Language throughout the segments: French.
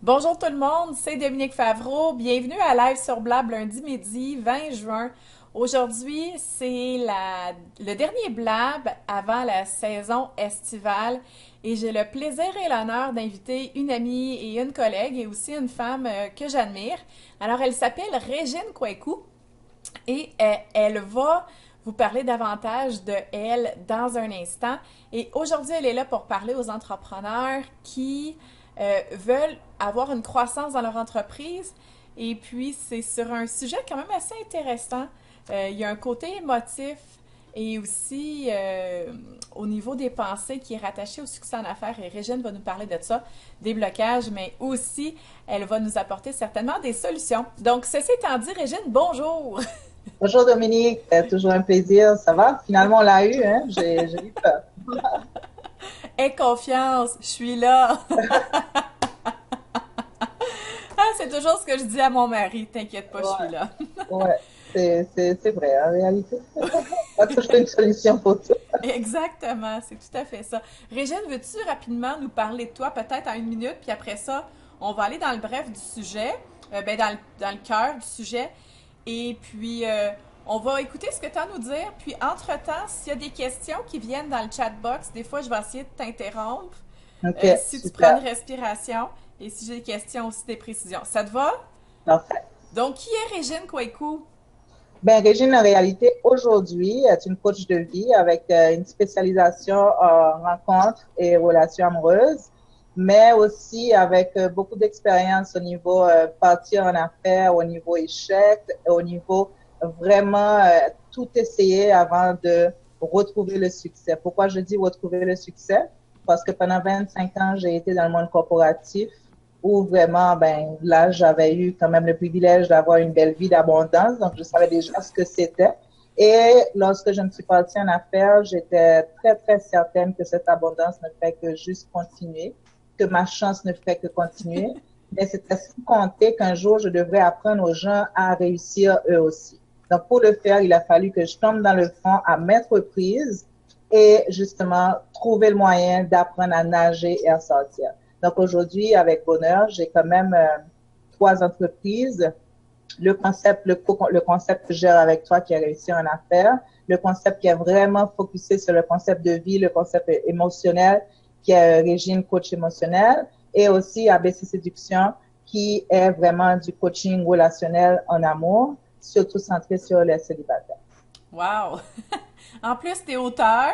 Bonjour tout le monde, c'est Dominique Favreau. Bienvenue à Live sur Blab lundi midi 20 juin. Aujourd'hui, c'est le dernier Blab avant la saison estivale et j'ai le plaisir et l'honneur d'inviter une amie et une collègue et aussi une femme que j'admire. Alors, elle s'appelle Régine Kouekou et elle va vous parler davantage de elle dans un instant. Et aujourd'hui, elle est là pour parler aux entrepreneurs qui veulent avoir une croissance dans leur entreprise. Et puis, c'est sur un sujet quand même assez intéressant. Il y a un côté émotif et aussi au niveau des pensées qui est rattaché au succès en affaires. Et Régine va nous parler de ça, des blocages, mais aussi, elle va nous apporter certainement des solutions. Donc, ceci étant dit, Régine, bonjour! Bonjour Dominique, toujours un plaisir, ça va? Finalement on l'a eu, hein? J'ai eu peur. Aie confiance, je suis là! Ah, c'est toujours ce que je dis à mon mari, t'inquiète pas, je suis Ouais, là. ouais, c'est vrai, en réalité. On a toujours une solution pour tout. Exactement, c'est tout à fait ça. Régine, veux-tu rapidement nous parler de toi, peut-être en une minute, puis après ça, on va aller dans le bref du sujet, dans le cœur du sujet, et puis on va écouter ce que tu as à nous dire, puis entre-temps, s'il y a des questions qui viennent dans le chat box, des fois, je vais essayer de t'interrompre, Ok, si tu prends une super, respiration, et si j'ai des questions aussi, des précisions. Ça te va? parfait. Donc, qui est Régine Kouekou? Ben, Régine, en réalité, aujourd'hui, est une coach de vie avec une spécialisation en rencontres et relations amoureuses, mais aussi avec beaucoup d'expérience au niveau partir en affaires, au niveau échec, au niveau vraiment tout essayer avant de retrouver le succès. Pourquoi je dis retrouver le succès? Parce que pendant 25 ans, j'ai été dans le monde corporatif où vraiment, ben, là, j'avais eu quand même le privilège d'avoir une belle vie d'abondance, donc je savais déjà ce que c'était. Et lorsque je me suis partie en affaires, j'étais très, très certaine que cette abondance ne fait que juste continuer, que ma chance ne fait que continuer. Mais c'était sans compter qu'un jour, je devrais apprendre aux gens à réussir eux aussi. Donc, pour le faire, il a fallu que je tombe dans le fond à maintes reprises et justement trouver le moyen d'apprendre à nager et à sortir. Donc aujourd'hui, avec bonheur, j'ai quand même trois entreprises. Le concept que je gère avec toi qui a réussi en affaires, le concept qui est vraiment focusé sur le concept de vie, le concept émotionnel qui est Régine coach émotionnel et aussi ABC Séduction qui est vraiment du coaching relationnel en amour, surtout centré sur les célibataires. Wow! En plus, t'es auteur.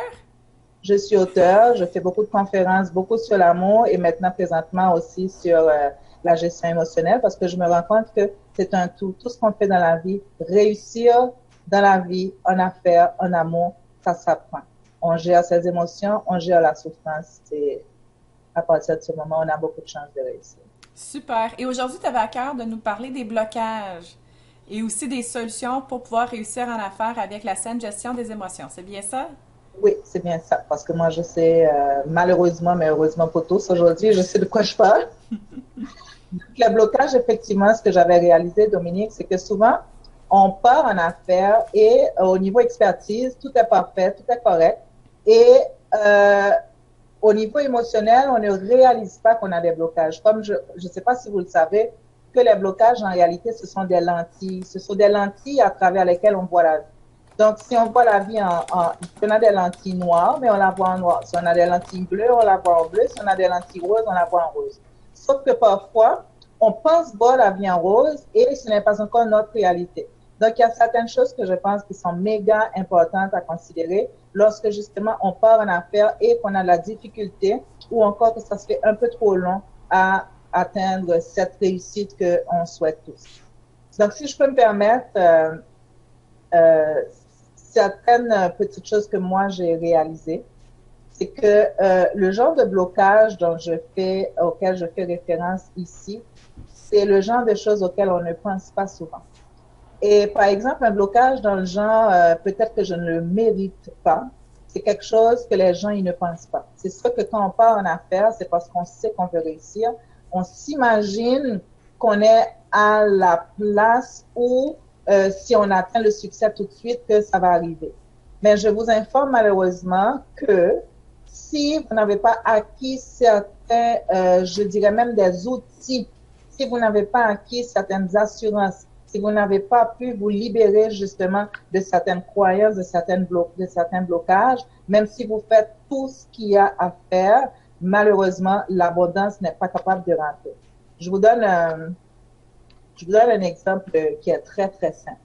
Je suis auteur, je fais beaucoup de conférences, beaucoup sur l'amour et maintenant présentement aussi sur la gestion émotionnelle parce que je me rends compte que c'est un tout. Tout ce qu'on fait dans la vie, réussir dans la vie, en affaires, en amour, ça s'apprend. On gère ses émotions, on gère la souffrance et à partir de ce moment, on a beaucoup de chances de réussir. Super. Et aujourd'hui, tu avais à cœur de nous parler des blocages et aussi des solutions pour pouvoir réussir en affaires avec la saine gestion des émotions. C'est bien ça? Oui, c'est bien ça, parce que moi, je sais, malheureusement, mais heureusement pour tous, aujourd'hui, je sais de quoi je parle. Le blocage, effectivement, ce que j'avais réalisé, Dominique, c'est que souvent, on part en affaires et au niveau expertise, tout est parfait, tout est correct. Et euh, au niveau émotionnel, on ne réalise pas qu'on a des blocages. Comme je ne sais pas si vous le savez, que les blocages, en réalité, ce sont des lentilles. Ce sont des lentilles à travers lesquelles on voit la vie. Donc, si on voit la vie si on a des lentilles noires, mais on la voit en noir. Si on a des lentilles bleues, on la voit en bleu. Si on a des lentilles roses, on la voit en rose. Sauf que parfois, on pense voir la vie en rose et ce n'est pas encore notre réalité. Donc, il y a certaines choses que je pense qui sont méga importantes à considérer lorsque justement on part en affaires et qu'on a la difficulté ou encore que ça se fait un peu trop long à atteindre cette réussite qu'on souhaite tous. Donc, si je peux me permettre, euh, certaines petites choses que moi j'ai réalisées, c'est que le genre de blocage auquel je fais référence ici, c'est le genre de choses auxquelles on ne pense pas souvent. Et par exemple, un blocage dans le genre, peut-être que je ne le mérite pas, c'est quelque chose que les gens ils ne pensent pas. C'est ça que quand on part en affaires, c'est parce qu'on sait qu'on veut réussir. On s'imagine qu'on est à la place où, si on atteint le succès tout de suite, que ça va arriver. Mais je vous informe malheureusement que si vous n'avez pas acquis certains, je dirais même des outils si vous n'avez pas acquis certaines assurances, si vous n'avez pas pu vous libérer justement de certaines croyances, de certains blocages, même si vous faites tout ce qu'il y a à faire, malheureusement, l'abondance n'est pas capable de rentrer. Je vous donne un exemple qui est très, très simple.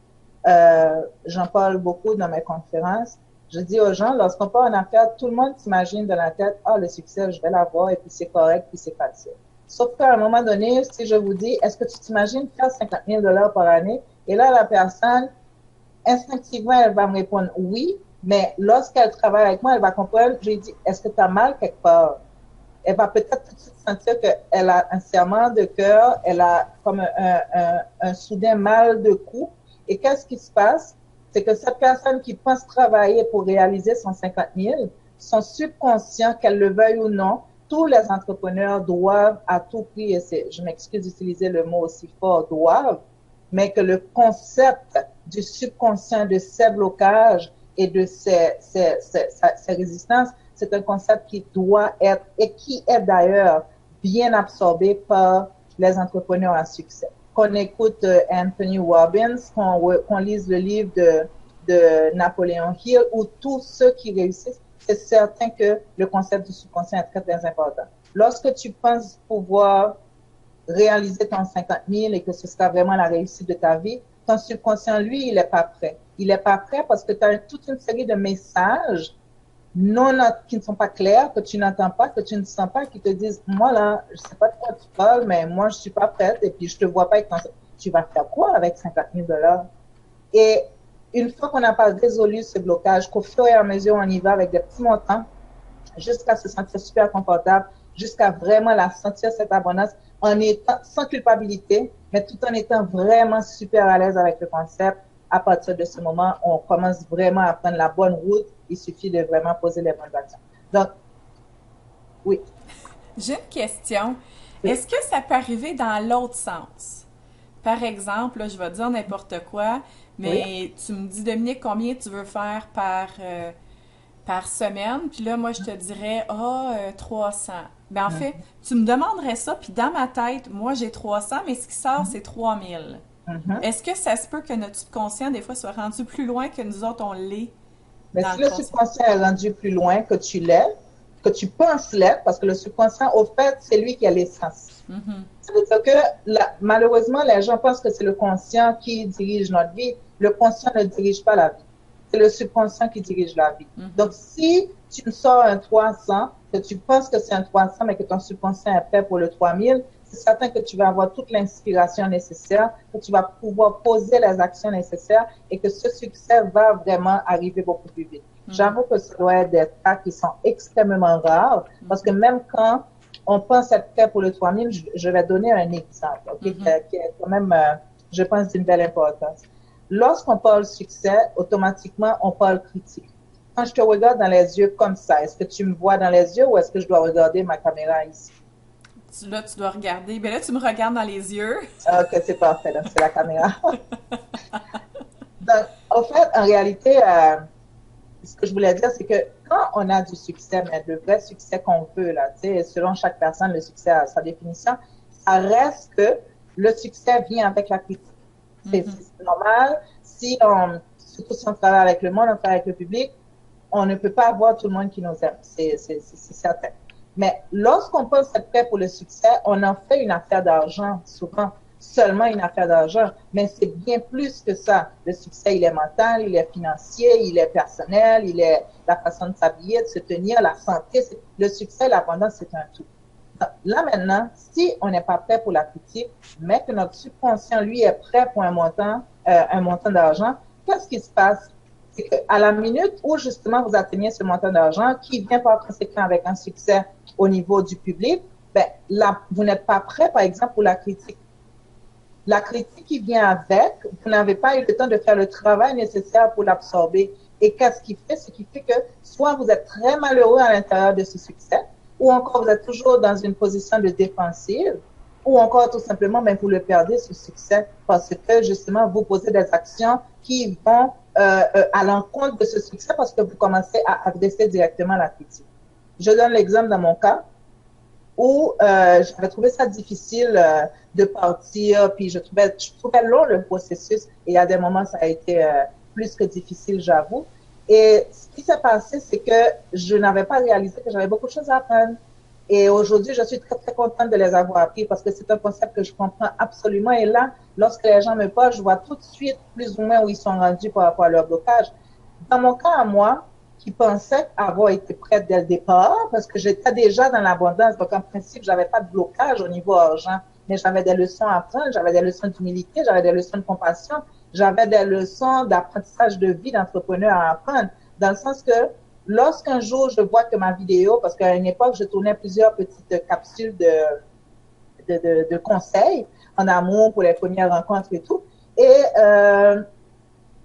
J'en parle beaucoup dans mes conférences. Je dis aux gens, lorsqu'on part en affaires, tout le monde s'imagine dans la tête, ah, le succès, je vais l'avoir, et puis c'est correct, puis c'est facile. Sauf qu'à un moment donné, si je vous dis, est-ce que tu t'imagines faire 50 000 $ par année? Et là, la personne, instinctivement, elle va me répondre oui, mais lorsqu'elle travaille avec moi, elle va comprendre, je lui dis, est-ce que tu as mal quelque part? Elle va peut-être tout de suite sentir qu'elle a un serrement de cœur, elle a comme un soudain mal de cou. Et qu'est-ce qui se passe? C'est que cette personne qui pense travailler pour réaliser son 50 000, son subconscient, qu'elle le veuille ou non, tous les entrepreneurs doivent à tout prix, et je m'excuse d'utiliser le mot aussi fort, doivent, mais que le concept du subconscient, de ces blocages et de ces résistances, c'est un concept qui doit être, et qui est d'ailleurs bien absorbé par les entrepreneurs à succès. Qu'on écoute Anthony Robbins, qu'on lise le livre de Napoléon Hill, ou tous ceux qui réussissent, c'est certain que le concept du subconscient est très, très important. Lorsque tu penses pouvoir réaliser ton 50 000 et que ce sera vraiment la réussite de ta vie, ton subconscient, lui, il n'est pas prêt. Il n'est pas prêt parce que tu as toute une série de messages qui ne sont pas clairs, que tu n'entends pas, que tu ne sens pas, qui te disent, moi là, je sais pas de quoi tu parles, mais moi je suis pas prête et puis je te vois pas avec tu vas faire quoi avec 50 000 $? Et une fois qu'on n'a pas résolu ce blocage, qu'au fur et à mesure on y va avec des petits montants, jusqu'à se sentir super confortable, jusqu'à vraiment la sentir cette abondance, en étant sans culpabilité, mais tout en étant vraiment super à l'aise avec le concept. À partir de ce moment, on commence vraiment à prendre la bonne route. Il suffit de vraiment poser les bonnes actions. Donc, oui. J'ai une question. Oui. Est-ce que ça peut arriver dans l'autre sens? Par exemple, là, je vais dire n'importe quoi, mais Oui. tu me dis, Dominique, combien tu veux faire par semaine? Puis là, moi, je te dirais, 300. Ben, en fait, tu me demanderais ça, puis dans ma tête, moi, j'ai 300, mais ce qui sort, c'est 3000. Est-ce que ça se peut que notre subconscient, des fois, soit rendu plus loin que nous autres, on l'est Mais dans si le le conscient? subconscient est rendu plus loin que tu l'es, que tu penses l'être, parce que le subconscient, au fait, c'est lui qui a l'essence. Ça veut dire que malheureusement, les gens pensent que c'est le conscient qui dirige notre vie. Le conscient ne dirige pas la vie. C'est le subconscient qui dirige la vie. Donc, si tu me sors un 300, que tu penses que c'est un 300, mais que ton subconscient est prêt pour le 3000, c'est certain que tu vas avoir toute l'inspiration nécessaire, que tu vas pouvoir poser les actions nécessaires et que ce succès va vraiment arriver beaucoup plus vite. J'avoue que ce doit être des cas qui sont extrêmement rares parce que même quand on pense être prêt pour le 3000, je vais donner un exemple, qui est quand même, je pense, d'une belle importance. Lorsqu'on parle succès, automatiquement, on parle critique. Quand je te regarde dans les yeux comme ça, est-ce que tu me vois dans les yeux ou est-ce que je dois regarder ma caméra ici? Là, tu dois regarder. Ben là, tu me regardes dans les yeux. Ok, c'est parfait. Donc, c'est la caméra. Donc, en fait, en réalité, ce que je voulais dire, c'est que quand on a du succès, mais le vrai succès qu'on veut, là, tu sais, selon chaque personne, le succès a sa définition, ça reste que le succès vient avec la critique. C'est normal. Surtout si on travaille avec le monde, on travaille avec le public, on ne peut pas avoir tout le monde qui nous aime. C'est certain. Mais lorsqu'on pense être prêt pour le succès, on en fait une affaire d'argent, souvent seulement une affaire d'argent, mais c'est bien plus que ça. Le succès, il est mental, il est financier, il est personnel, il est la façon de s'habiller, de se tenir, la santé. Le succès, l'abondance, c'est un tout. Donc, là maintenant, si on n'est pas prêt pour la critique, mais que notre subconscient, lui, est prêt pour un montant d'argent, qu'est-ce qui se passe? C'est qu'à la minute où justement vous atteignez ce montant d'argent qui vient par conséquent avec un succès au niveau du public, ben là, vous n'êtes pas prêt, par exemple, pour la critique. La critique qui vient avec, vous n'avez pas eu le temps de faire le travail nécessaire pour l'absorber. Et qu'est-ce qui fait? Ce qui fait que soit vous êtes très malheureux à l'intérieur de ce succès, ou encore vous êtes toujours dans une position de défensive, ou encore tout simplement, mais vous le perdez, ce succès, parce que justement, vous posez des actions qui vont à l'encontre de ce succès parce que vous commencez à adresser directement la critique. Je donne l'exemple dans mon cas. où j'avais trouvé ça difficile de partir, puis je trouvais long le processus, et à des moments, ça a été plus que difficile, j'avoue. Et ce qui s'est passé, c'est que je n'avais pas réalisé que j'avais beaucoup de choses à apprendre. Et aujourd'hui, je suis très, très contente de les avoir appris parce que c'est un concept que je comprends absolument. Et là, lorsque les gens me parlent, je vois tout de suite plus ou moins où ils sont rendus par rapport à leur blocage. Dans mon cas à moi, qui pensais avoir été prête dès le départ, parce que j'étais déjà dans l'abondance, donc en principe, j'avais pas de blocage au niveau argent, mais j'avais des leçons à apprendre, j'avais des leçons d'humilité, j'avais des leçons de compassion, j'avais des leçons d'apprentissage de vie d'entrepreneur à apprendre, dans le sens que lorsqu'un jour je vois que ma vidéo, parce qu'à une époque, je tournais plusieurs petites capsules de conseils en amour pour les premières rencontres et tout, et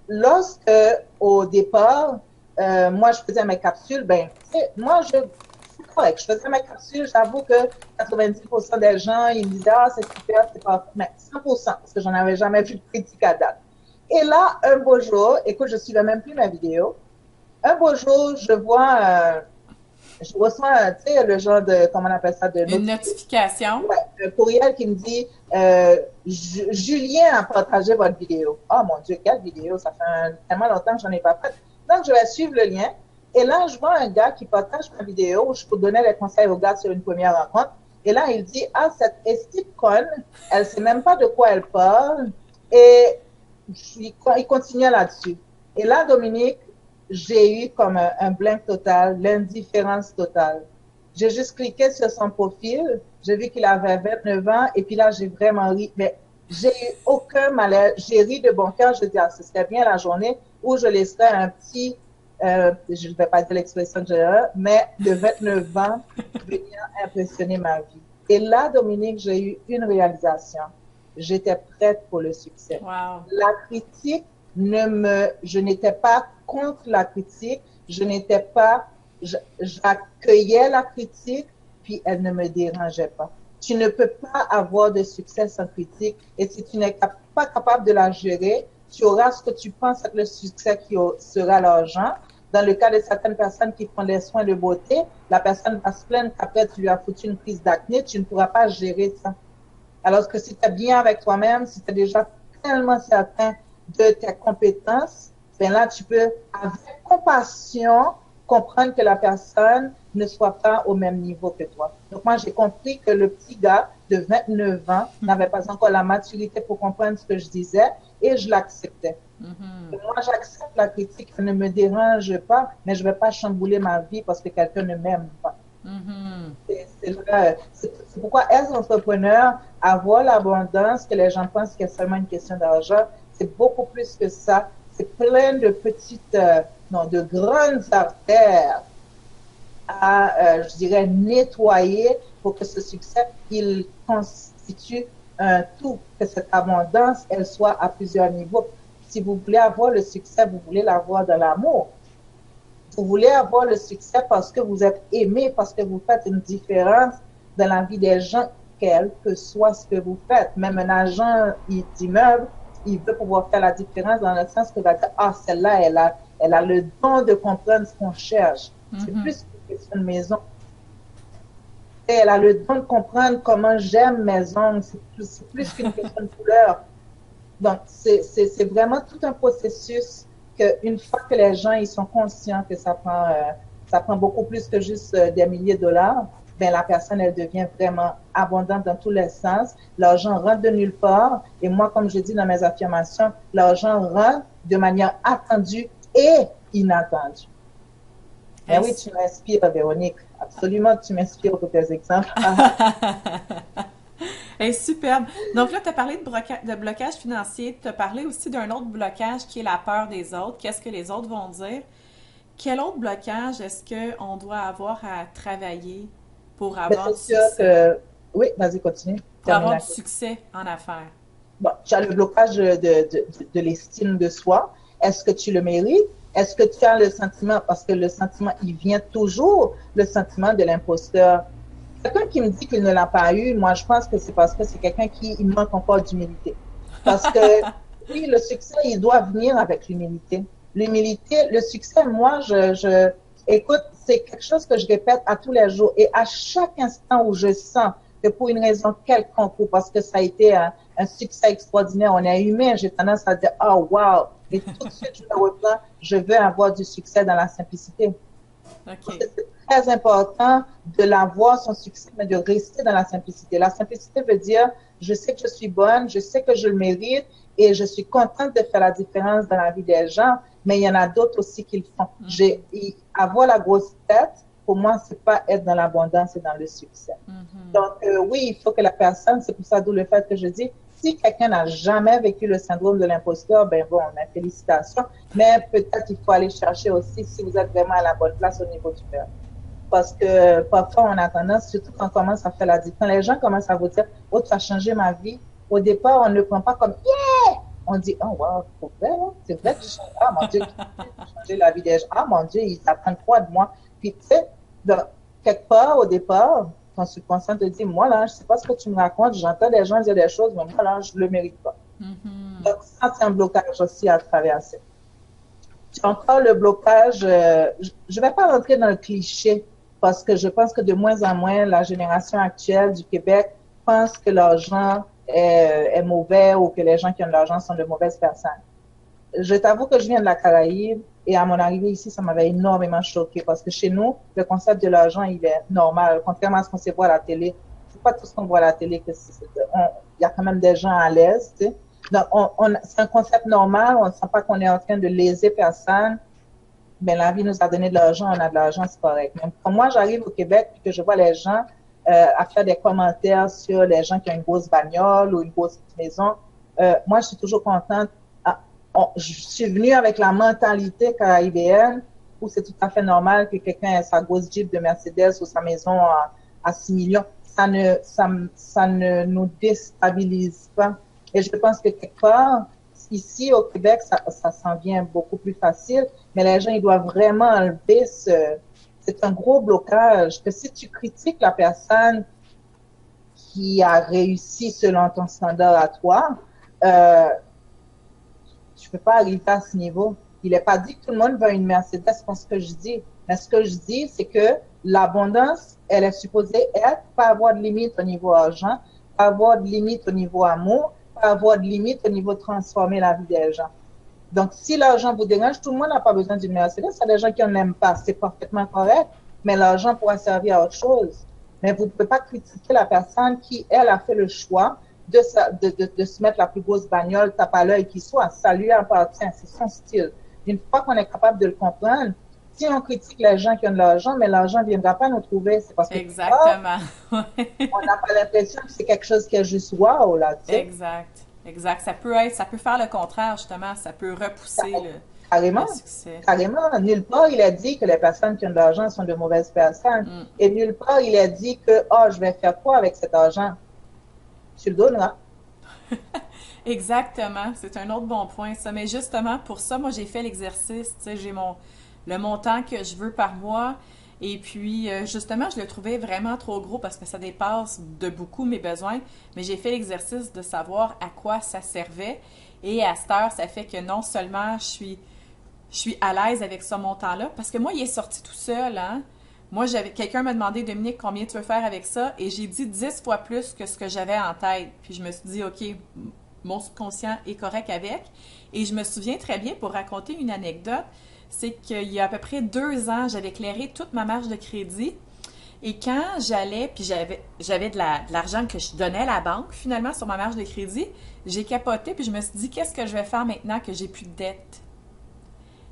lorsque, au départ, moi, je faisais mes capsules, ben, moi, c'est correct. Je faisais mes capsules, j'avoue que 90% des gens, ils me disaient, ah, c'est super, c'est pas, mais 100%, parce que j'en avais jamais vu de critique à date. Et là, un beau jour, écoute, je suivais même plus ma vidéo. Un beau jour, je reçois, tu sais, le genre de, comment on appelle ça, de Une notification. notification. Ouais, un courriel qui me dit Julien a partagé votre vidéo. Oh mon Dieu, quelle vidéo? Ça fait tellement longtemps que j'en ai pas fait. Donc, je vais suivre le lien. Et là, je vois un gars qui partage ma vidéo où je peux donner des conseils au gars sur une première rencontre. Et là, il dit, ah, cette estique conne, elle sait même pas de quoi elle parle. Et il continue là-dessus. Et là, Dominique, j'ai eu comme un blank total, l'indifférence totale. J'ai juste cliqué sur son profil, j'ai vu qu'il avait 29 ans, et puis là, j'ai vraiment ri. Mais j'ai eu aucun malaise. J'ai ri de bon cœur. Je dis, ah, ce serait bien la journée où je laisserais un petit, je ne vais pas dire l'expression que j'ai, mais de 29 ans, venir impressionner ma vie. Et là, Dominique, j'ai eu une réalisation. J'étais prête pour le succès. Wow. La critique je n'étais pas contre la critique, j'accueillais la critique, puis elle ne me dérangeait pas. Tu ne peux pas avoir de succès sans critique, et si tu n'es pas capable de la gérer, tu auras ce que tu penses être le succès qui sera l'argent. Dans le cas de certaines personnes qui font des soins de beauté, la personne va se plaindre qu'après tu lui as foutu une crise d'acné, tu ne pourras pas gérer ça. Alors que si tu es bien avec toi-même, si tu es déjà tellement certain de tes compétences, ben là, tu peux, avec compassion, comprendre que la personne ne soit pas au même niveau que toi. Donc, moi, j'ai compris que le petit gars de 29 ans n'avait pas encore la maturité pour comprendre ce que je disais, et je l'acceptais. Moi, j'accepte la critique, ça ne me dérange pas, mais je ne vais pas chambouler ma vie parce que quelqu'un ne m'aime pas. C'est pourquoi être entrepreneur, avoir l'abondance, que les gens pensent que c'est seulement une question d'argent, c'est beaucoup plus que ça. C'est plein de petites, non, de grandes artères à, je dirais, nettoyer pour que ce succès, il constitue un tout, que cette abondance, elle soit à plusieurs niveaux. Si vous voulez avoir le succès, vous voulez l'avoir dans l'amour. Vous voulez avoir le succès parce que vous êtes aimé, parce que vous faites une différence dans la vie des gens, quel que soit ce que vous faites. Même un agent d'immeuble, il veut pouvoir faire la différence dans le sens que va dire, ah, celle-là, elle a le don de comprendre ce qu'on cherche. C'est plus qu'une question de maison. Et elle a le don de comprendre comment j'aime mes ongles. C'est plus qu'une question de couleur. Donc, c'est vraiment tout un processus qu'une fois que les gens ils sont conscients que ça prend beaucoup plus que juste des milliers de dollars, ben la personne, elle devient vraiment abondante dans tous les sens. L'argent rentre de nulle part. Et moi, comme je dis dans mes affirmations, l'argent rentre de manière attendue et inattendue. Mais oui, tu m'inspires, Véronique. Absolument, tu m'inspires pour tes exemples. Hey, superbe. Donc là, tu as parlé de blocage financier. Tu as parlé aussi d'un autre blocage qui est la peur des autres. Qu'est-ce que les autres vont dire? Quel autre blocage est-ce qu'on doit avoir à travailler pour avoir du succès? Oui, vas-y, continue. Pour avoir du succès en affaires. Bon, tu as le blocage de l'estime de soi. Est-ce que tu le mérites? Est-ce que tu as le sentiment, parce que le sentiment, il vient toujours, le sentiment de l'imposteur. Quelqu'un qui me dit qu'il ne l'a pas eu, moi, je pense que c'est parce que c'est quelqu'un qui il manque encore d'humilité. Parce que, oui, le succès, il doit venir avec l'humilité. L'humilité, le succès, moi, écoute, c'est quelque chose que je répète à tous les jours. Et à chaque instant où je sens que pour une raison quelconque ou parce que ça a été un succès extraordinaire, on est humain, j'ai tendance à dire, oh wow. Et tout de suite, je me reprends, je veux avoir du succès dans la simplicité. Parce que OK. c'est très important de l'avoir, son succès, mais de rester dans la simplicité. La simplicité veut dire, je sais que je suis bonne, je sais que je le mérite et je suis contente de faire la différence dans la vie des gens, mais il y en a d'autres aussi qui le font. Avoir la grosse tête, pour moi, c'est pas être dans l'abondance et dans le succès. Donc, oui, il faut que la personne, c'est pour ça d'où le fait que je dis, si quelqu'un n'a jamais vécu le syndrome de l'imposteur, ben bon, mes félicitations. Mais peut-être il faut aller chercher aussi si vous êtes vraiment à la bonne place au niveau du cœur. Parce que parfois, on a tendance, surtout quand on commence à faire la différence, quand les gens commencent à vous dire, oh, tu as changé ma vie, au départ, on ne le prend pas comme, yeah! On dit, oh, wow, c'est vrai que j'ai changé. Ah, mon Dieu, tu as changé la vie des gens. Ah, mon Dieu, ils apprennent quoi de moi? Puis, tu sais, quelque part, au départ, ton subconscient te dit, moi, là, je sais pas ce que tu me racontes, j'entends des gens dire des choses, mais moi, là, je le mérite pas. Donc, ça, c'est un blocage aussi à traverser. Encore le blocage, je vais pas rentrer dans le cliché parce que je pense que de moins en moins, la génération actuelle du Québec pense que l'argent est mauvais ou que les gens qui ont de l'argent sont de mauvaises personnes. Je t'avoue que je viens de la Caraïbe et à mon arrivée ici, ça m'avait énormément choqué parce que chez nous, le concept de l'argent, il est normal, contrairement à ce qu'on sait voir à la télé. C'est pas tout ce qu'on voit à la télé que il y a quand même des gens à l'aise, tu sais. Donc, c'est un concept normal, on ne sent pas qu'on est en train de léser personne. Mais la vie nous a donné de l'argent, on a de l'argent, c'est correct. Même quand moi, j'arrive au Québec et que je vois les gens à faire des commentaires sur les gens qui ont une grosse bagnole ou une grosse maison, moi, je suis toujours contente. Je suis venue avec la mentalité caribéenne où c'est tout à fait normal que quelqu'un ait sa grosse Jeep de Mercedes ou sa maison à 6 millions. Ça ne nous déstabilise pas. Et je pense que quelque part, ici au Québec, ça s'en vient beaucoup plus facile, mais les gens, ils doivent vraiment enlever c'est un gros blocage, que si tu critiques la personne qui a réussi selon ton standard à toi, tu peux pas arriver à ce niveau. Il n'est pas dit que tout le monde veut une Mercedes, c'est pas ce que je dis. Mais ce que je dis, c'est que l'abondance, elle est supposée être, pas avoir de limite au niveau argent, pas avoir de limite au niveau amour, pas avoir de limite au niveau de transformer la vie des gens. Donc, si l'argent vous dérange, tout le monde n'a pas besoin d'une Mercedes. Il y a des gens qui n'en aiment pas. C'est parfaitement correct, mais l'argent pourra servir à autre chose. Mais vous ne pouvez pas critiquer la personne qui, elle, a fait le choix de se mettre la plus grosse bagnole, tape à l'œil qui soit. Ça lui appartient, c'est son style. Une fois qu'on est capable de le comprendre, si on critique les gens qui ont de l'argent, mais l'argent ne viendra pas nous trouver, c'est parce que Exactement. on n'a pas l'impression que c'est quelque chose qui est juste wow, là, tu sais. Exact. Exact. Ça peut faire le contraire, justement. Ça peut repousser le Carrément, succès. carrément. Nulle part, il a dit que les personnes qui ont de l'argent sont de mauvaises personnes. Et nulle part, il a dit que, oh, je vais faire quoi avec cet argent? Tu le donneras. Exactement. C'est un autre bon point, ça. Mais justement, pour ça, moi, j'ai fait l'exercice. Tu sais, j'ai le montant que je veux par mois. Et puis, justement, je le trouvais vraiment trop gros parce que ça dépasse de beaucoup mes besoins. Mais j'ai fait l'exercice de savoir à quoi ça servait. Et à cette heure, ça fait que non seulement je suis à l'aise avec ce montant-là, parce que moi, il est sorti tout seul, hein. Moi, quelqu'un m'a demandé, Dominique, combien tu veux faire avec ça? Et j'ai dit 10 fois plus que ce que j'avais en tête. Puis je me suis dit, OK, mon subconscient est correct avec. Et je me souviens très bien, pour raconter une anecdote, c'est qu'il y a à peu près 2 ans, j'avais éclairé toute ma marge de crédit. Et quand j'allais, puis j'avais de l'argent que je donnais à la banque, finalement, sur ma marge de crédit, j'ai capoté, puis je me suis dit, qu'est-ce que je vais faire maintenant que j'ai plus de dette?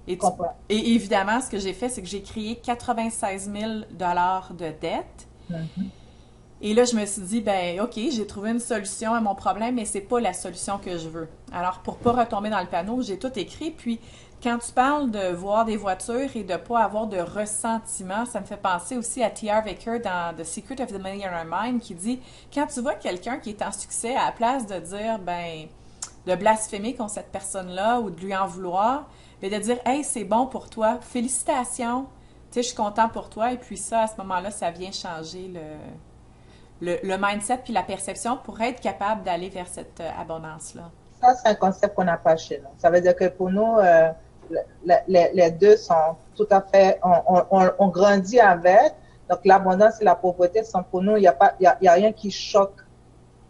Et évidemment, ce que j'ai fait, c'est que j'ai créé 96 000 de dette. Et là, je me suis dit, ben, OK, j'ai trouvé une solution à mon problème, mais c'est pas la solution que je veux. Alors, pour pas retomber dans le panneau, j'ai tout écrit. Puis, quand tu parles de voir des voitures et de pas avoir de ressentiment, ça me fait penser aussi à T.R. Baker dans The Secret of the Millionaire Mind qui dit, quand tu vois quelqu'un qui est en succès, à la place de dire, ben, de blasphémer contre cette personne-là ou de lui en vouloir, mais de dire, hey, c'est bon pour toi, félicitations, tu sais, je suis content pour toi. Et puis ça, à ce moment-là, ça vient changer le mindset puis la perception pour être capable d'aller vers cette abondance-là. Ça, c'est un concept qu'on n'a pas chez nous. Ça veut dire que pour nous, les deux sont tout à fait, on grandit avec. Donc, l'abondance et la pauvreté sont pour nous, il y a rien qui choque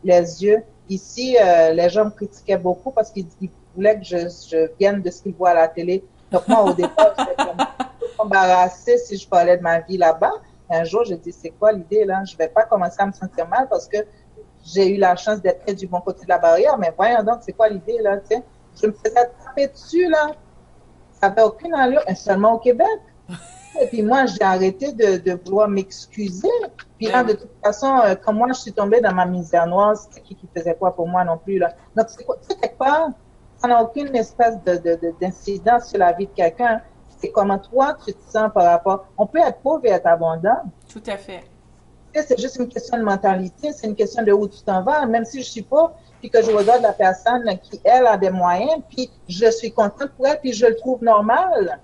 les yeux. Ici, les gens me critiquaient beaucoup parce qu'ils voulaient que je vienne de ce qu'ils voient à la télé. Donc, moi, au départ, j'étais comme embarrassée si je parlais de ma vie là-bas. Un jour, je dis, c'est quoi l'idée, là? Je vais pas commencer à me sentir mal parce que j'ai eu la chance d'être du bon côté de la barrière, mais voyons donc, c'est quoi l'idée, là, tu sais? Je me faisais taper dessus, là. Ça n'avait aucune allure, et seulement au Québec. Et puis moi, j'ai arrêté de vouloir m'excuser. Puis là, de toute façon, comme moi, je suis tombée dans ma misère noire, c'était qui faisait quoi pour moi non plus, là. Donc, c'est quoi, tu sais, quelque part, ça n'a aucune espèce d'incidence sur la vie de quelqu'un. C'est comment toi, tu te sens par rapport. On peut être pauvre et être abondant. Tout à fait. C'est juste une question de mentalité, c'est une question de où tu t'en vas. Même si je suis pas, puis que je regarde la personne qui, elle, a des moyens, puis je suis contente pour elle, puis je le trouve normal.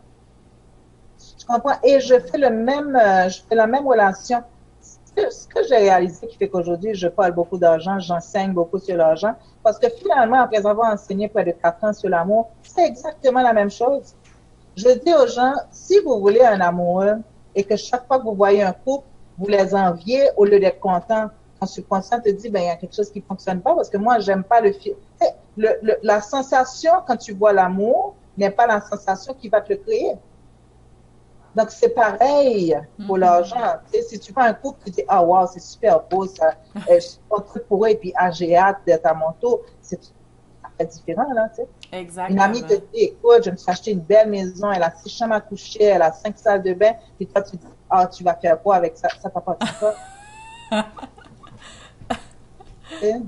Tu comprends? Et je fais je fais la même relation. Ce que j'ai réalisé qui fait qu'aujourd'hui, je parle beaucoup d'argent, j'enseigne beaucoup sur l'argent, parce que finalement, après avoir enseigné près de 4 ans sur l'amour, c'est exactement la même chose. Je dis aux gens, si vous voulez un amoureux et que chaque fois que vous voyez un couple, vous les enviez au lieu d'être content, ton subconscient te dit, ben, il y a quelque chose qui fonctionne pas parce que moi, j'aime pas le film. La sensation quand tu vois l'amour n'est pas la sensation qui va te le créer. Donc, c'est pareil pour l'argent. Tu sais, si tu vois un couple, tu dis, ah, wow, c'est super beau, ça, je suis contente pour eux, et puis, ah, j'ai hâte d'être à mon tour. C'est tout à fait différent, là, tu sais. Exactement. Une amie te dit, écoute, je me suis acheté une belle maison, elle a 6 chambres à coucher, elle a 5 salles de bain, puis toi, tu dis, ah, tu vas faire quoi avec ça? Ça t'appartient pas.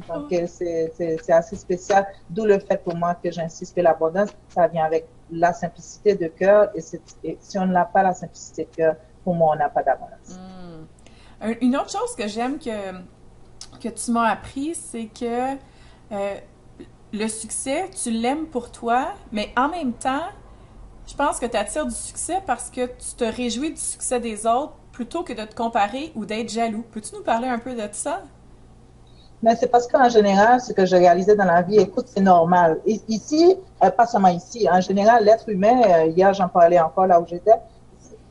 Donc, c'est assez spécial. D'où le fait pour moi que j'insiste que l'abondance, ça vient avec la simplicité de cœur. Et si on n'a pas la simplicité de cœur, pour moi, on n'a pas d'abondance. Une autre chose que j'aime que tu m'as appris, c'est que le succès, tu l'aimes pour toi, mais en même temps, je pense que tu attires du succès parce que tu te réjouis du succès des autres plutôt que de te comparer ou d'être jaloux. Peux-tu nous parler un peu de ça? Mais c'est parce qu'en général, ce que je réalisais dans la vie, écoute, c'est normal. Ici, pas seulement ici, en général, l'être humain, hier j'en parlais encore là où j'étais,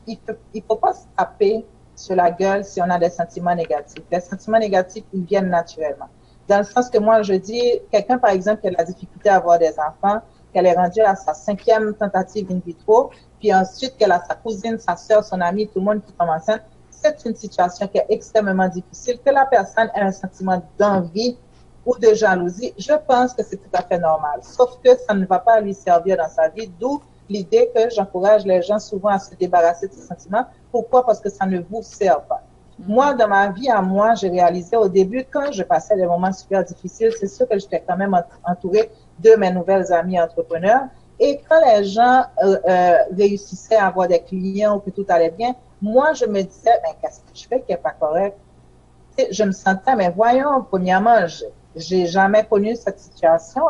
il faut pas se taper sur la gueule si on a des sentiments négatifs. Les sentiments négatifs, ils viennent naturellement. Dans le sens que moi, je dis, quelqu'un, par exemple, qui a de la difficulté à avoir des enfants, qu'elle est rendue à sa 5e tentative in vitro, puis ensuite qu'elle a sa cousine, sa sœur, son amie, tout le monde qui tombe enceinte, c'est une situation qui est extrêmement difficile, que la personne ait un sentiment d'envie ou de jalousie, je pense que c'est tout à fait normal. Sauf que ça ne va pas lui servir dans sa vie, d'où l'idée que j'encourage les gens souvent à se débarrasser de ces sentiments. Pourquoi? Parce que ça ne vous sert pas. Moi, dans ma vie à moi, j'ai réalisé au début, quand je passais des moments super difficiles, c'est sûr que j'étais quand même entourée de mes nouvelles amies entrepreneurs. Et quand les gens réussissaient à avoir des clients ou que tout allait bien, moi, je me disais, ben, qu'est-ce que je fais qui n'est pas correct? Je me sentais, mais voyons, premièrement, j'ai jamais connu cette situation.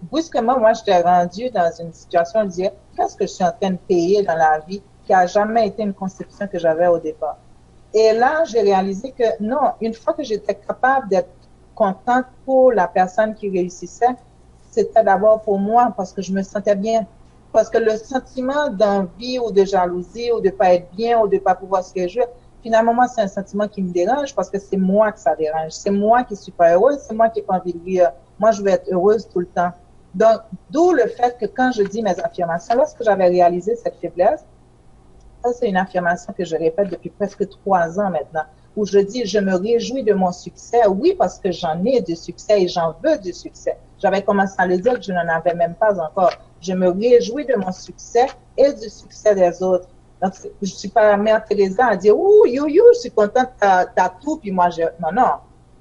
Brusquement, moi, j'étais rendue dans une situation où je disais, qu'est-ce que je suis en train de payer dans la vie qui a jamais été une conception que j'avais au départ? Et là, j'ai réalisé que non, une fois que j'étais capable d'être contente pour la personne qui réussissait, c'était d'abord pour moi parce que je me sentais bien. Parce que le sentiment d'envie ou de jalousie ou de pas être bien ou de pas pouvoir se réjouir, finalement, moi, c'est un sentiment qui me dérange parce que c'est moi que ça dérange. C'est moi qui suis pas heureuse, c'est moi qui n'ai pas envie de vivre. Moi, je veux être heureuse tout le temps. Donc, d'où le fait que quand je dis mes affirmations, lorsque j'avais réalisé cette faiblesse, ça, c'est une affirmation que je répète depuis presque 3 ans maintenant, où je dis, je me réjouis de mon succès. Oui, parce que j'en ai du succès et j'en veux du succès. J'avais commencé à le dire que je n'en avais même pas encore. Je me réjouis de mon succès et du succès des autres. Donc, je suis pas Mère Teresa à dire, ouh, je suis contente, t'as tout, puis moi, non, non.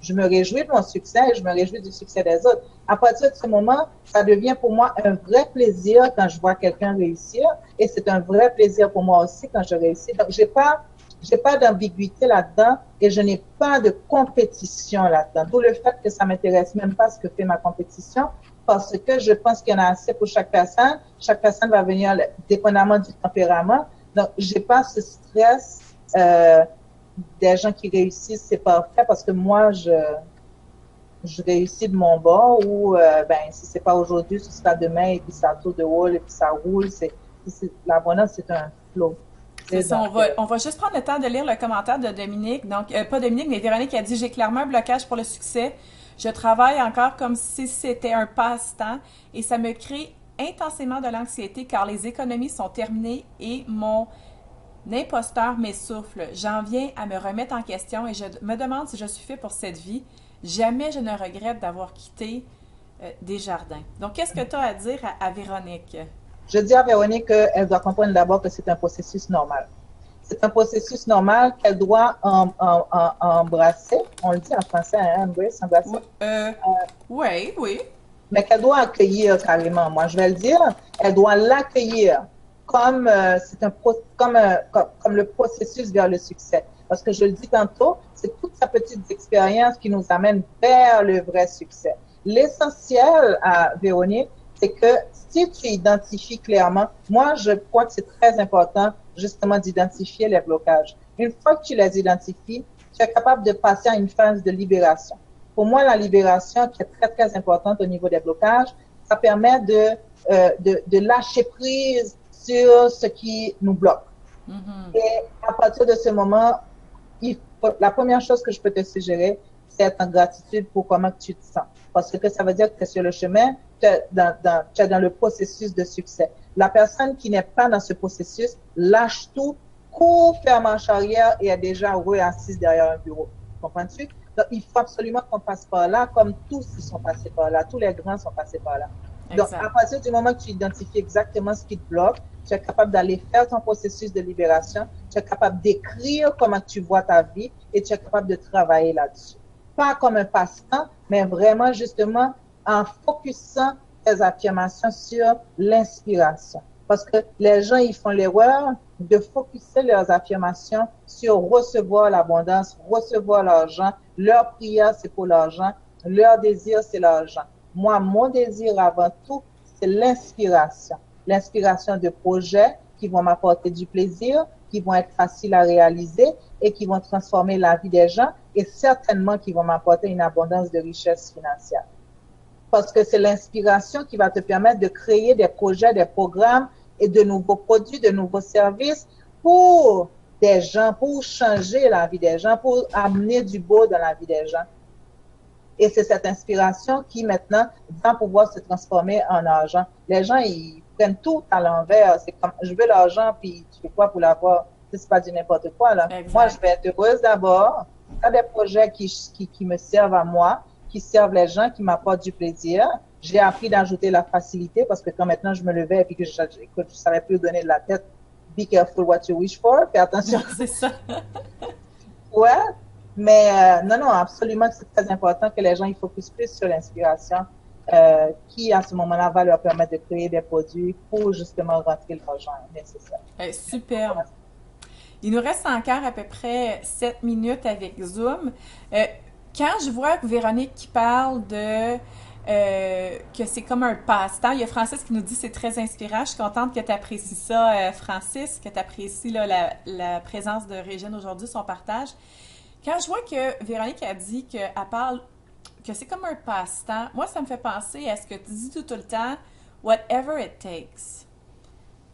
Je me réjouis de mon succès et je me réjouis du succès des autres. À partir de ce moment, ça devient pour moi un vrai plaisir quand je vois quelqu'un réussir et c'est un vrai plaisir pour moi aussi quand je réussis. Donc, j'ai pas d'ambiguïté là-dedans et je n'ai pas de compétition là-dedans. D'où le fait que ça m'intéresse même pas ce que fait ma compétition parce que je pense qu'il y en a assez pour chaque personne. Chaque personne va venir dépendamment du tempérament. Donc, j'ai pas ce stress des gens qui réussissent, c'est parfait parce que moi, je réussis de mon bord ou ben si c'est pas aujourd'hui, ce sera demain et puis ça tourne de haut et puis ça roule. L'abondance, c'est un flow. C'est ça, on va juste prendre le temps de lire le commentaire de Dominique. Donc, pas Dominique, mais Véronique a dit: j'ai clairement un blocage pour le succès. Je travaille encore comme si c'était un passe-temps et ça me crée intensément de l'anxiété car les économies sont terminées et mon imposteur m'essouffle. J'en viens à me remettre en question et je me demande si je suis fait pour cette vie. Jamais je ne regrette d'avoir quitté Desjardins. Donc, qu'est-ce que tu as à dire à Véronique? Je dis à Véronique qu'elle doit comprendre d'abord que c'est un processus normal. C'est un processus normal qu'elle doit embrasser. On le dit en français, hein, embrace, embrasser. Oui, oui. Mais qu'elle doit accueillir carrément. Moi, je vais le dire, elle doit l'accueillir comme comme le processus vers le succès. Parce que je le dis tantôt, c'est toute sa petite expérience qui nous amène vers le vrai succès. L'essentiel à Véronique, c'est que si tu identifies clairement, moi, je crois que c'est très important justement d'identifier les blocages. Une fois que tu les identifies, tu es capable de passer à une phase de libération. Pour moi, la libération, qui est très, très importante au niveau des blocages, ça permet de lâcher prise sur ce qui nous bloque. Mm-hmm. Et à partir de ce moment, la première chose que je peux te suggérer, c'est être en gratitude pour comment tu te sens. Parce que ça veut dire que tu es sur le chemin, tu es dans le processus de succès. La personne qui n'est pas dans ce processus lâche tout, court, fait marche arrière et est déjà assise derrière un bureau. Comprends-tu? Donc, il faut absolument qu'on passe par là, comme tous ils sont passés par là. Tous les grands sont passés par là. Exact. Donc, à partir du moment que tu identifies exactement ce qui te bloque, tu es capable d'aller faire ton processus de libération, tu es capable d'écrire comment tu vois ta vie et tu es capable de travailler là-dessus. Pas comme un passe-temps, mais vraiment justement en focusant tes affirmations sur l'inspiration. Parce que les gens, ils font l'erreur de focuser leurs affirmations sur recevoir l'abondance, recevoir l'argent. Leur prière, c'est pour l'argent. Leur désir, c'est l'argent. Moi, mon désir avant tout, c'est l'inspiration. L'inspiration de projets qui vont m'apporter du plaisir, qui vont être faciles à réaliser et qui vont transformer la vie des gens et certainement qui vont m'apporter une abondance de richesse financière. Parce que c'est l'inspiration qui va te permettre de créer des projets, des programmes et de nouveaux produits, de nouveaux services pour des gens, pour changer la vie des gens, pour amener du beau dans la vie des gens. Et c'est cette inspiration qui maintenant va pouvoir se transformer en argent. Les gens, ils prennent tout à l'envers. C'est comme, je veux l'argent, puis tu fais quoi pour l'avoir? C'est pas du n'importe quoi, là. Exact. Moi, je vais être heureuse d'abord. Il y a des projets qui me servent à moi, qui servent les gens, qui m'apportent du plaisir. J'ai appris d'ajouter la facilité parce que quand maintenant je me levais et puis que je savais plus donner de la tête, be careful what you wish for, fais attention. C'est ça. Ouais, mais non, absolument que c'est très important que les gens ils focusent plus sur l'inspiration qui, à ce moment-là, va leur permettre de créer des produits pour justement rentrer l'argent nécessaire. Super. Il nous reste encore à peu près 7 minutes avec Zoom. Quand je vois Véronique qui parle de que c'est comme un passe-temps, il y a Francis qui nous dit c'est très inspirant. Je suis contente que tu apprécies ça, Francis, que tu apprécies là, la présence de Régine aujourd'hui, son partage. Quand je vois que Véronique a dit qu'elle parle que c'est comme un passe-temps, moi, ça me fait penser à ce que tu dis tout le temps, whatever it takes.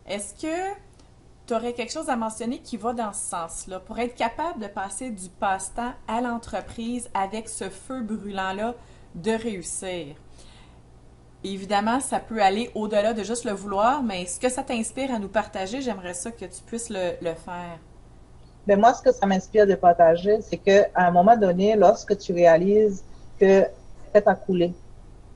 Est-ce que tu aurais quelque chose à mentionner qui va dans ce sens-là, pour être capable de passer du passe-temps à l'entreprise avec ce feu brûlant-là de réussir? Évidemment, ça peut aller au-delà de juste le vouloir, mais ce que ça t'inspire à nous partager, j'aimerais ça que tu puisses le faire. Ben moi, ce que ça m'inspire de partager, c'est qu'à un moment donné, lorsque tu réalises que tu es prête à couler,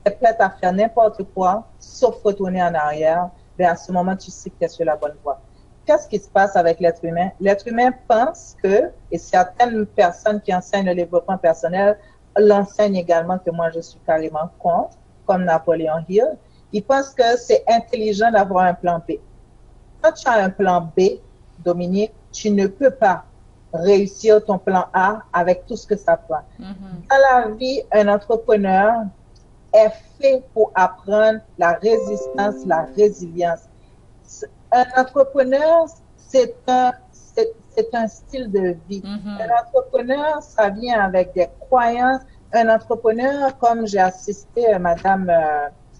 tu es prête à faire n'importe quoi, sauf retourner en arrière, ben à ce moment, tu sais que tu es sur la bonne voie. Qu'est-ce qui se passe avec l'être humain? L'être humain pense que, et certaines personnes qui enseignent le développement personnel l'enseignent également, que moi je suis carrément contre, comme Napoléon Hill, ils pensent que c'est intelligent d'avoir un plan B. Quand tu as un plan B, Dominique, tu ne peux pas réussir ton plan A avec tout ce que ça prend. Mm-hmm. Dans la vie, un entrepreneur est fait pour apprendre la résistance, la résilience. Un entrepreneur, c'est un style de vie. Mm-hmm. Un entrepreneur, ça vient avec des croyances, Un entrepreneur, comme j'ai assisté Madame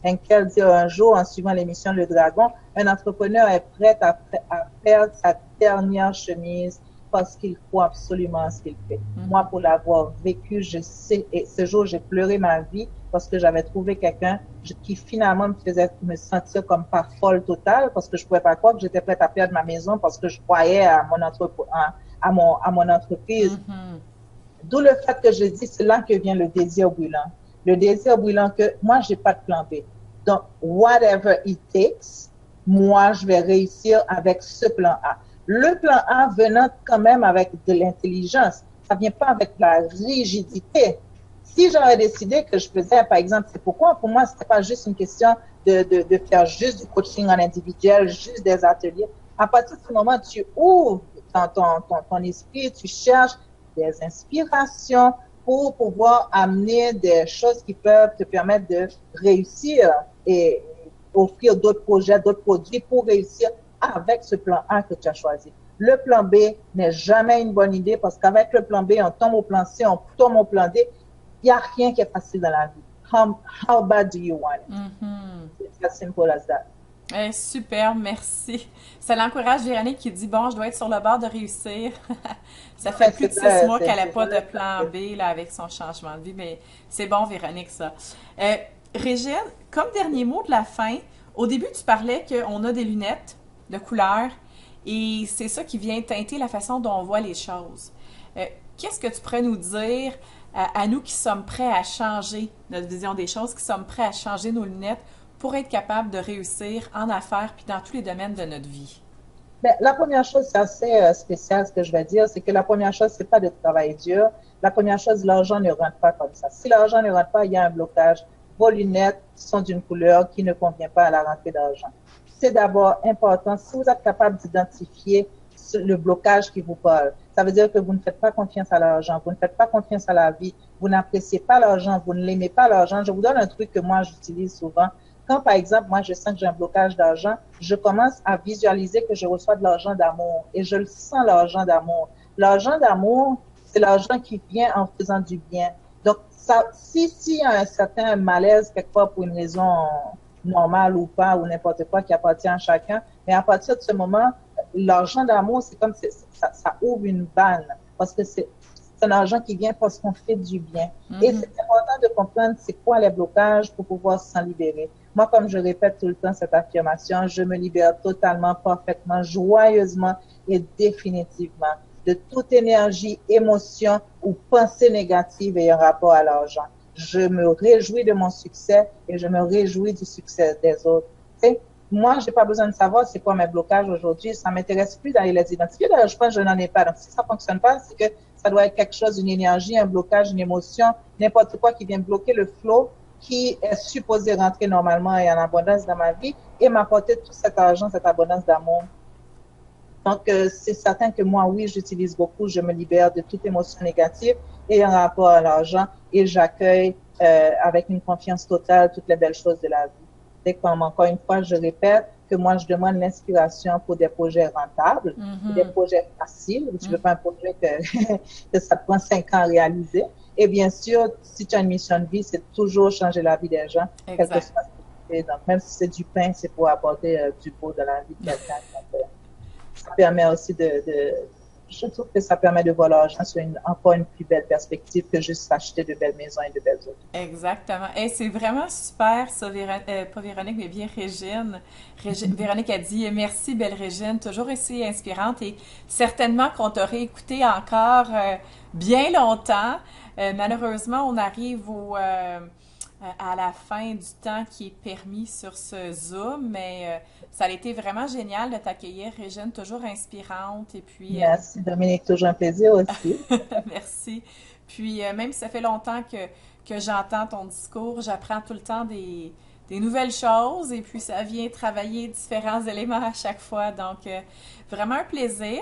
Henkel dire un jour en suivant l'émission Le Dragon, un entrepreneur est prêt à perdre sa dernière chemise parce qu'il croit absolument à ce qu'il fait. Moi, pour l'avoir vécu, je sais, et ce jour, j'ai pleuré ma vie parce que j'avais trouvé quelqu'un qui finalement me faisait me sentir comme pas folle totale parce que je pouvais pas croire que j'étais prête à perdre ma maison parce que je croyais à à mon entreprise. D'où le fait que je dis, c'est là que vient le désir brûlant. Le désir brûlant que moi, j'ai pas de plan B. Donc, whatever it takes, moi, je vais réussir avec ce plan A. Le plan A venant quand même avec de l'intelligence. Ça vient pas avec la rigidité. Si j'aurais décidé que je faisais, par exemple, c'est pourquoi pour moi, c'était pas juste une question de faire juste du coaching en individuel, juste des ateliers. À partir de ce moment, tu ouvres ton esprit, tu cherches des inspirations pour pouvoir amener des choses qui peuvent te permettre de réussir et offrir d'autres projets, d'autres produits pour réussir avec ce plan A que tu as choisi. Le plan B n'est jamais une bonne idée parce qu'avec le plan B, on tombe au plan C, on tombe au plan D. Il n'y a rien qui est facile dans la vie. How bad do you want it? It's as simple as that. Super, merci. Ça l'encourage Véronique qui dit, bon, je dois être sur le bord de réussir. Ça fait plus de 6 mois qu'elle n'a pas de plan B là, avec son changement de vie, mais c'est bon, Véronique, ça. Régine, comme dernier mot de la fin, au début, tu parlais qu'on a des lunettes de couleur et c'est ça qui vient teinter la façon dont on voit les choses. Qu'est-ce que tu pourrais nous dire à nous qui sommes prêts à changer notre vision des choses, qui sommes prêts à changer nos lunettes pour être capable de réussir en affaires puis dans tous les domaines de notre vie? Bien, la première chose, c'est assez spécial ce que je vais dire, c'est que la première chose, c'est pas de travailler dur. La première chose, l'argent ne rentre pas comme ça. Si l'argent ne rentre pas, il y a un blocage. Vos lunettes sont d'une couleur qui ne convient pas à la rentrée d'argent. C'est d'abord important, si vous êtes capable d'identifier le blocage qui vous parle, ça veut dire que vous ne faites pas confiance à l'argent, vous ne faites pas confiance à la vie, vous n'appréciez pas l'argent, vous ne l'aimez pas l'argent. Je vous donne un truc que moi, j'utilise souvent. Quand, par exemple, moi, je sens que j'ai un blocage d'argent, je commence à visualiser que je reçois de l'argent d'amour et je le sens, l'argent d'amour. L'argent d'amour, c'est l'argent qui vient en faisant du bien. Donc, ça, s'il y a un certain malaise quelque part pour une raison normale ou pas, ou n'importe quoi qui appartient à chacun, mais à partir de ce moment, l'argent d'amour, c'est comme ça ouvre une vanne parce que c'est un argent qui vient parce qu'on fait du bien. Et c'est important de comprendre c'est quoi les blocages pour pouvoir s'en libérer. Moi, comme je répète tout le temps cette affirmation, je me libère totalement, parfaitement, joyeusement et définitivement de toute énergie, émotion ou pensée négative ayant rapport à l'argent. Je me réjouis de mon succès et je me réjouis du succès des autres. Et moi, j'ai pas besoin de savoir c'est quoi mes blocages aujourd'hui. Ça m'intéresse plus d'aller les identifier. D'ailleurs, je pense que je n'en ai pas. Donc, si ça fonctionne pas, c'est que ça doit être quelque chose, une énergie, un blocage, une émotion, n'importe quoi qui vient bloquer le flow qui est supposé rentrer normalement et en abondance dans ma vie et m'apporter tout cet argent, cette abondance d'amour. Donc, c'est certain que moi, oui, j'utilise beaucoup, je me libère de toute émotion négative et en rapport à l'argent et j'accueille avec une confiance totale toutes les belles choses de la vie. Et comme encore une fois, je répète que moi, je demande l'inspiration pour des projets rentables, pour des projets faciles. Tu veux pas un projet que ça te prend 5 ans à réaliser. Et bien sûr, si tu as une mission de vie, c'est toujours changer la vie des gens. Quelque chose. Donc, même si c'est du pain, c'est pour apporter du beau dans la vie de quelqu'un. Ça permet aussi je trouve que ça permet de voir l'argent sur encore une plus belle perspective que juste acheter de belles maisons et de belles autos. Exactement. Et c'est vraiment super, ça, pas Véronique, mais bien Régine. Véronique a dit merci, belle Régine, toujours aussi inspirante et certainement qu'on t'aurait écouté encore bien longtemps. Malheureusement, on arrive à la fin du temps qui est permis sur ce Zoom, mais ça a été vraiment génial de t'accueillir, Régine, toujours inspirante. Et puis, merci Dominique, toujours un plaisir aussi. Merci. Puis même si ça fait longtemps que j'entends ton discours, j'apprends tout le temps des nouvelles choses et puis ça vient travailler différents éléments à chaque fois. Donc, vraiment un plaisir.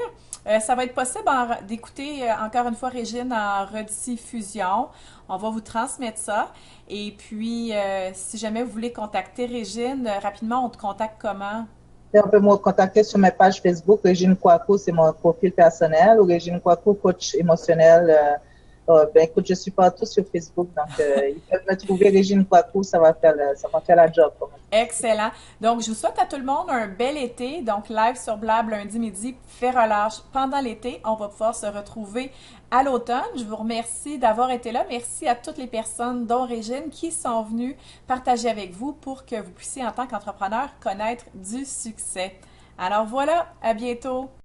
Ça va être possible d'écouter encore une fois Régine en rediffusion. On va vous transmettre ça. Et puis, si jamais vous voulez contacter Régine, rapidement, on te contacte comment? On peut me contacter sur ma page Facebook. Régine Kouakou, c'est mon profil personnel. Ou Régine Kouakou, coach émotionnel Ben, écoute, je suis partout sur Facebook, donc ils peuvent me trouver Régine Kouakou, ça va faire la job. Comme on dit. Excellent. Donc, je vous souhaite à tout le monde un bel été. Donc, live sur Blab lundi midi, fait relâche pendant l'été. On va pouvoir se retrouver à l'automne. Je vous remercie d'avoir été là. Merci à toutes les personnes, dont Régine, qui sont venues partager avec vous pour que vous puissiez, en tant qu'entrepreneur, connaître du succès. Alors voilà, à bientôt.